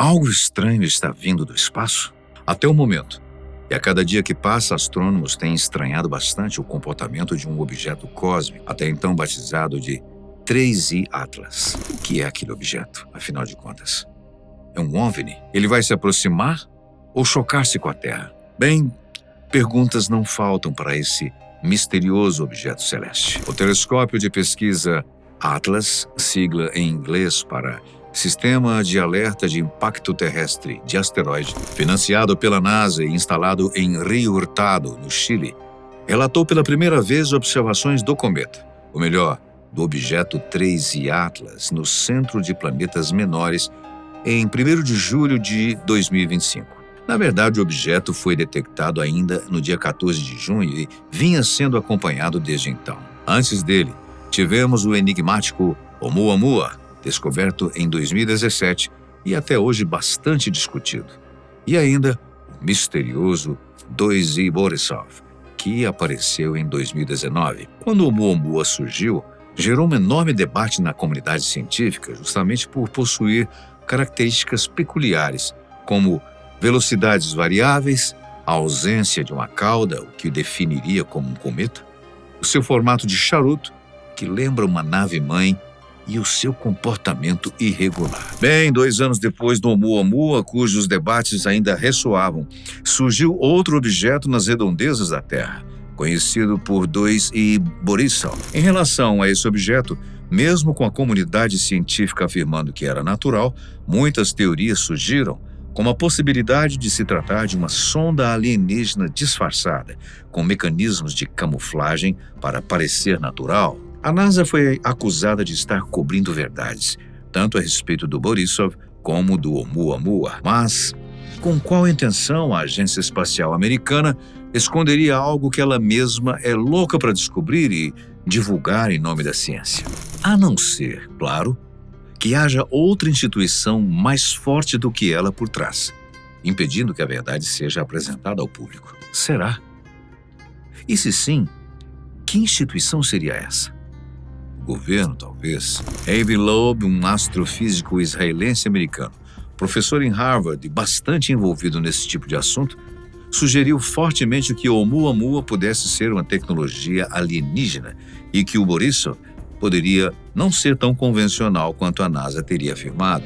Algo estranho está vindo do espaço? Até o momento. E a cada dia que passa, astrônomos têm estranhado bastante o comportamento de um objeto cósmico, até então batizado de 3I Atlas. O que é aquele objeto, afinal de contas? É um OVNI? Ele vai se aproximar ou chocar-se com a Terra? Bem, perguntas não faltam para esse misterioso objeto celeste. O telescópio de pesquisa Atlas, sigla em inglês para Sistema de Alerta de Impacto Terrestre de Asteroide, financiado pela NASA e instalado em Rio Hurtado, no Chile, relatou pela primeira vez observações do cometa, ou melhor, do objeto 3I Atlas, no Centro de Planetas Menores, em 1º de julho de 2025. Na verdade, o objeto foi detectado ainda no dia 14 de junho e vinha sendo acompanhado desde então. Antes dele, tivemos o enigmático Oumuamua, descoberto em 2017 e até hoje bastante discutido. E ainda o misterioso 2I Borisov, que apareceu em 2019. Quando o Oumuamua surgiu, gerou um enorme debate na comunidade científica, justamente por possuir características peculiares, como velocidades variáveis, a ausência de uma cauda, o que o definiria como um cometa, o seu formato de charuto, que lembra uma nave-mãe, e o seu comportamento irregular. Bem, 2 anos depois do Oumuamua, cujos debates ainda ressoavam, surgiu outro objeto nas redondezas da Terra, conhecido por 2I Borisov. Em relação a esse objeto, mesmo com a comunidade científica afirmando que era natural, muitas teorias surgiram, como a possibilidade de se tratar de uma sonda alienígena disfarçada, com mecanismos de camuflagem para parecer natural. A NASA foi acusada de estar cobrindo verdades, tanto a respeito do Borisov como do Oumuamua. Mas, com qual intenção a Agência Espacial Americana esconderia algo que ela mesma é louca para descobrir e divulgar em nome da ciência? A não ser, claro, que haja outra instituição mais forte do que ela por trás, impedindo que a verdade seja apresentada ao público. Será? E se sim, que instituição seria essa? O governo, talvez. Avi Loeb, um astrofísico israelense-americano, professor em Harvard e bastante envolvido nesse tipo de assunto, sugeriu fortemente que o Oumuamua pudesse ser uma tecnologia alienígena e que o Borisov poderia não ser tão convencional quanto a NASA teria afirmado,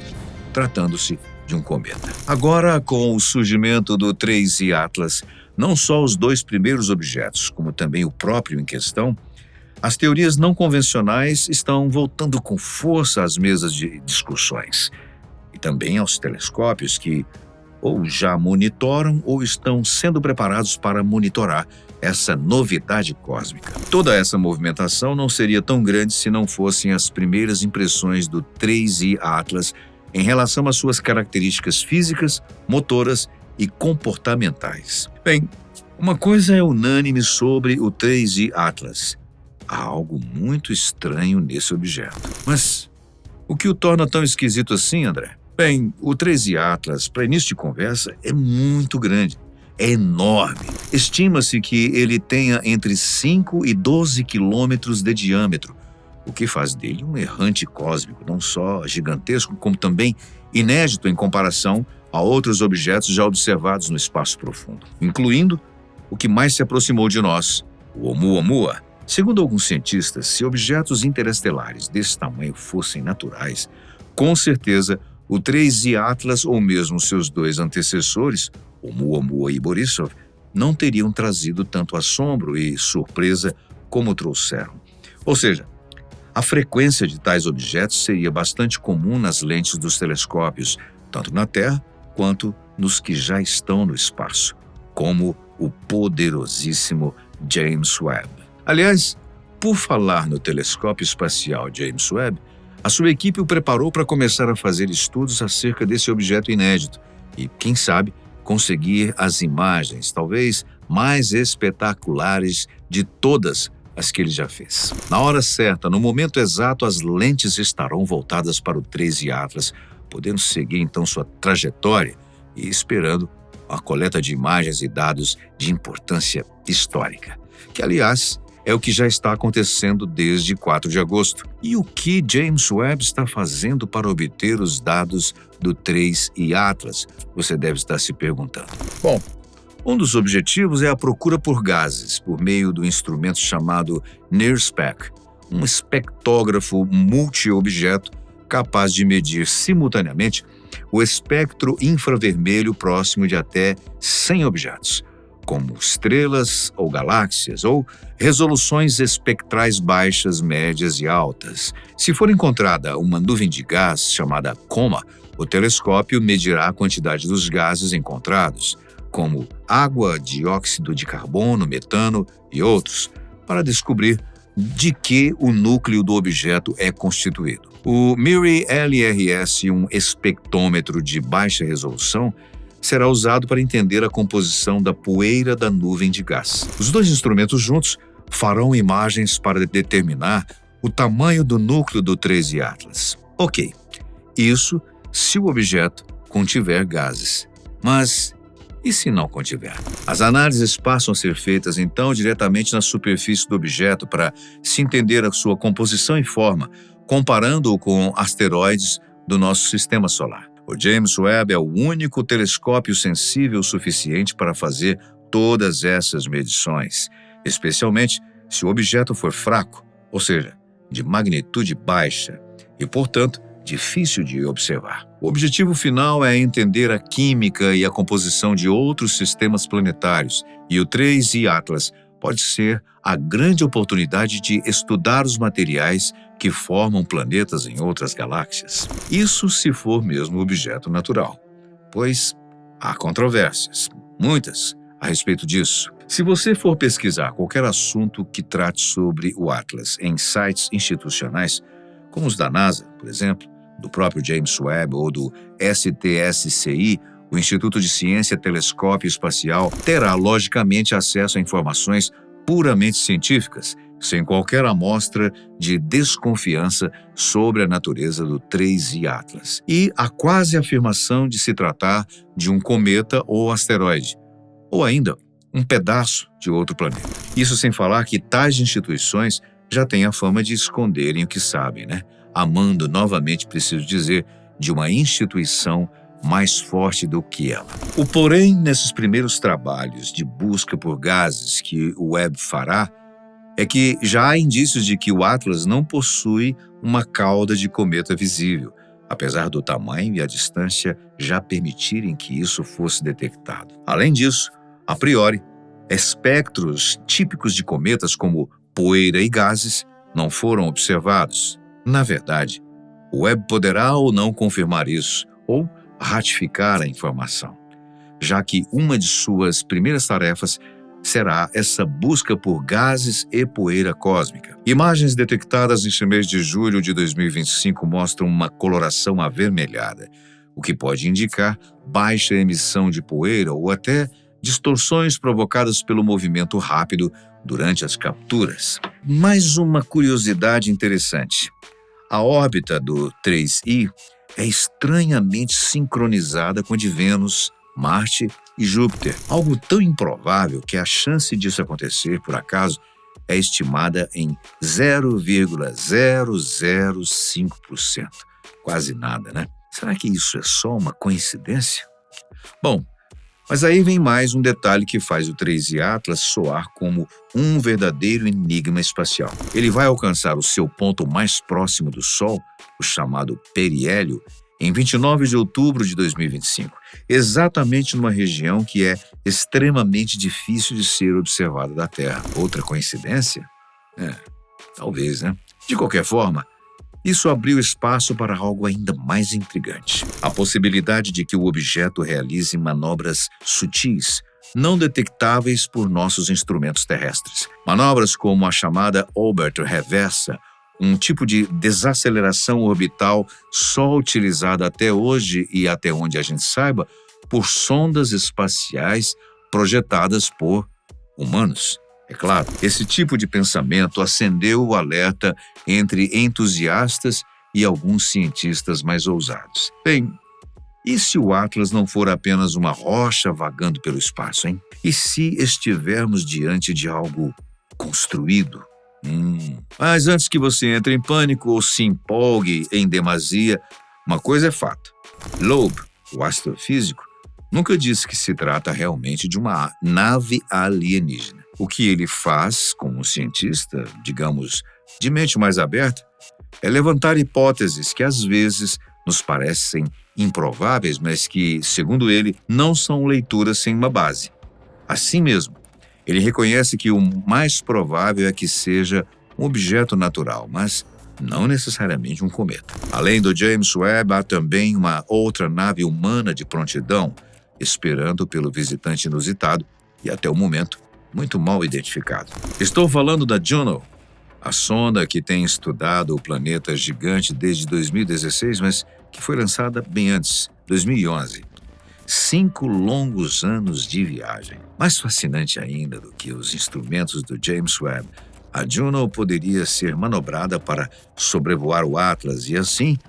tratando-se de um cometa. Agora, com o surgimento do 3I Atlas, não só os 2 primeiros objetos, como também o próprio em questão, as teorias não convencionais estão voltando com força às mesas de discussões e também aos telescópios que ou já monitoram ou estão sendo preparados para monitorar essa novidade cósmica. Toda essa movimentação não seria tão grande se não fossem as primeiras impressões do 3I Atlas em relação às suas características físicas, motoras e comportamentais. Bem, uma coisa é unânime sobre o 3I Atlas. Há algo muito estranho nesse objeto. Mas o que o torna tão esquisito assim, André? Bem, o 3I Atlas, para início de conversa, é muito grande. É enorme. Estima-se que ele tenha entre 5 e 12 quilômetros de diâmetro, o que faz dele um errante cósmico, não só gigantesco, como também inédito em comparação a outros objetos já observados no espaço profundo, incluindo o que mais se aproximou de nós, o Oumuamua. Segundo alguns cientistas, se objetos interestelares desse tamanho fossem naturais, com certeza o 3I Atlas ou mesmo seus 2 antecessores, Oumuamua e Borisov, não teriam trazido tanto assombro e surpresa como trouxeram. Ou seja, a frequência de tais objetos seria bastante comum nas lentes dos telescópios, tanto na Terra quanto nos que já estão no espaço, como o poderosíssimo James Webb. Aliás, por falar no telescópio espacial James Webb, a sua equipe o preparou para começar a fazer estudos acerca desse objeto inédito e, quem sabe, conseguir as imagens, talvez mais espetaculares de todas as que ele já fez. Na hora certa, no momento exato, as lentes estarão voltadas para o 3I Atlas, podendo seguir então sua trajetória e esperando a coleta de imagens e dados de importância histórica, que, aliás, é o que já está acontecendo desde 4 de agosto. E o que James Webb está fazendo para obter os dados do 3I Atlas? Você deve estar se perguntando. Bom, um dos objetivos é a procura por gases, por meio do instrumento chamado NIRSPEC, um espectrógrafo multi-objeto capaz de medir simultaneamente o espectro infravermelho próximo de até 100 objetos, como estrelas ou galáxias, ou resoluções espectrais baixas, médias e altas. Se for encontrada uma nuvem de gás chamada coma, o telescópio medirá a quantidade dos gases encontrados, como água, dióxido de carbono, metano e outros, para descobrir de que o núcleo do objeto é constituído. O MIRI-LRS, um espectrômetro de baixa resolução, será usado para entender a composição da poeira da nuvem de gás. Os dois instrumentos juntos farão imagens para determinar o tamanho do núcleo do 3I Atlas. Ok, isso se o objeto contiver gases. Mas e se não contiver? As análises passam a ser feitas então diretamente na superfície do objeto para se entender a sua composição e forma, comparando-o com asteroides do nosso sistema solar. O James Webb é o único telescópio sensível o suficiente para fazer todas essas medições, especialmente se o objeto for fraco, ou seja, de magnitude baixa e, portanto, difícil de observar. O objetivo final é entender a química e a composição de outros sistemas planetários, e o 3I Atlas pode ser a grande oportunidade de estudar os materiais que formam planetas em outras galáxias. Isso se for mesmo objeto natural, pois há controvérsias, muitas, a respeito disso. Se você for pesquisar qualquer assunto que trate sobre o Atlas em sites institucionais, como os da NASA, por exemplo, do próprio James Webb ou do STSCI, o Instituto de Ciência Telescópio Espacial, terá logicamente acesso a informações puramente científicas, sem qualquer amostra de desconfiança sobre a natureza do 3I Atlas. E a quase afirmação de se tratar de um cometa ou asteroide, ou ainda um pedaço de outro planeta. Isso sem falar que tais instituições já têm a fama de esconderem o que sabem, né? Amando, novamente preciso dizer, de uma instituição mais forte do que ela. O porém, nesses primeiros trabalhos de busca por gases que o Webb fará, é que já há indícios de que o Atlas não possui uma cauda de cometa visível, apesar do tamanho e a distância já permitirem que isso fosse detectado. Além disso, a priori, espectros típicos de cometas como poeira e gases não foram observados. Na verdade, o Webb poderá ou não confirmar isso, ou ratificar a informação, já que uma de suas primeiras tarefas será essa busca por gases e poeira cósmica. Imagens detectadas neste mês de julho de 2025 mostram uma coloração avermelhada, o que pode indicar baixa emissão de poeira ou até distorções provocadas pelo movimento rápido durante as capturas. Mais uma curiosidade interessante. A órbita do 3I é estranhamente sincronizada com a de Vênus, Marte e Júpiter, algo tão improvável que a chance disso acontecer, por acaso, é estimada em 0,005%. Quase nada, né? Será que isso é só uma coincidência? Bom, mas aí vem mais um detalhe que faz o 3I Atlas soar como um verdadeiro enigma espacial. Ele vai alcançar o seu ponto mais próximo do Sol, o chamado periélio, em 29 de outubro de 2025, exatamente numa região que é extremamente difícil de ser observada da Terra. Outra coincidência? Talvez, né? De qualquer forma, isso abriu espaço para algo ainda mais intrigante. A possibilidade de que o objeto realize manobras sutis, não detectáveis por nossos instrumentos terrestres. Manobras como a chamada Orbit reversa, um tipo de desaceleração orbital só utilizada até hoje e até onde a gente saiba, por sondas espaciais projetadas por humanos. É claro, esse tipo de pensamento acendeu o alerta entre entusiastas e alguns cientistas mais ousados. Bem, e se o Atlas não for apenas uma rocha vagando pelo espaço, hein? E se estivermos diante de algo construído. Mas antes que você entre em pânico ou se empolgue em demasia, uma coisa é fato. Loeb, o astrofísico, nunca disse que se trata realmente de uma nave alienígena. O que ele faz, como um cientista, digamos, de mente mais aberta, é levantar hipóteses que às vezes nos parecem improváveis, mas que, segundo ele, não são leituras sem uma base. Assim mesmo, ele reconhece que o mais provável é que seja um objeto natural, mas não necessariamente um cometa. Além do James Webb, há também uma outra nave humana de prontidão, esperando pelo visitante inusitado e, até o momento, muito mal identificado. Estou falando da Juno, a sonda que tem estudado o planeta gigante desde 2016, mas que foi lançada bem antes, 2011. 5 longos anos de viagem. Mais fascinante ainda do que os instrumentos do James Webb, a Juno poderia ser manobrada para sobrevoar o Atlas e, assim,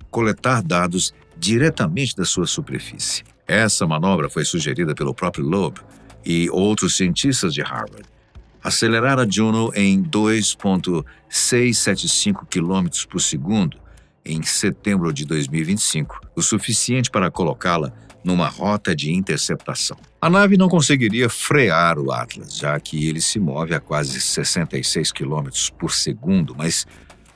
coletar dados diretamente da sua superfície. Essa manobra foi sugerida pelo próprio Loeb e outros cientistas de Harvard. Acelerar a Juno em 2,675 km por segundo em setembro de 2025, o suficiente para colocá-la numa rota de interceptação. A nave não conseguiria frear o Atlas, já que ele se move a quase 66 km por segundo, mas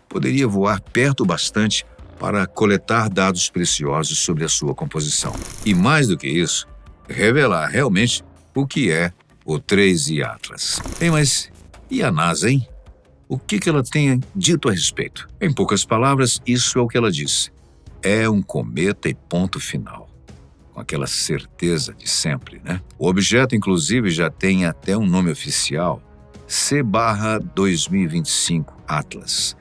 poderia voar perto bastante para coletar dados preciosos sobre a sua composição. E mais do que isso, revelar realmente o que é o 3I Atlas. Bem, mas e a NASA, hein? O que ela tem dito a respeito? Em poucas palavras, isso é o que ela diz. É um cometa e ponto final. Com aquela certeza de sempre, né? O objeto, inclusive, já tem até um nome oficial, C/2025 Atlas.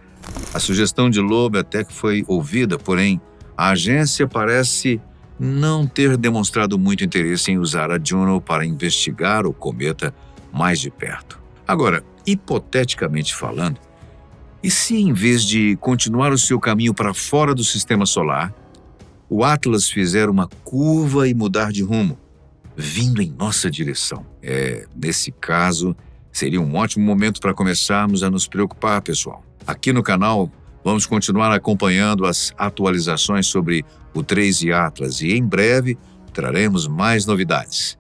A sugestão de Loeb até que foi ouvida, porém, a agência parece não ter demonstrado muito interesse em usar a Juno para investigar o cometa mais de perto. Agora, hipoteticamente falando, e se em vez de continuar o seu caminho para fora do sistema solar, o Atlas fizer uma curva e mudar de rumo, vindo em nossa direção? Nesse caso, seria um ótimo momento para começarmos a nos preocupar, pessoal. Aqui no canal, vamos continuar acompanhando as atualizações sobre o 3I Atlas e em breve traremos mais novidades.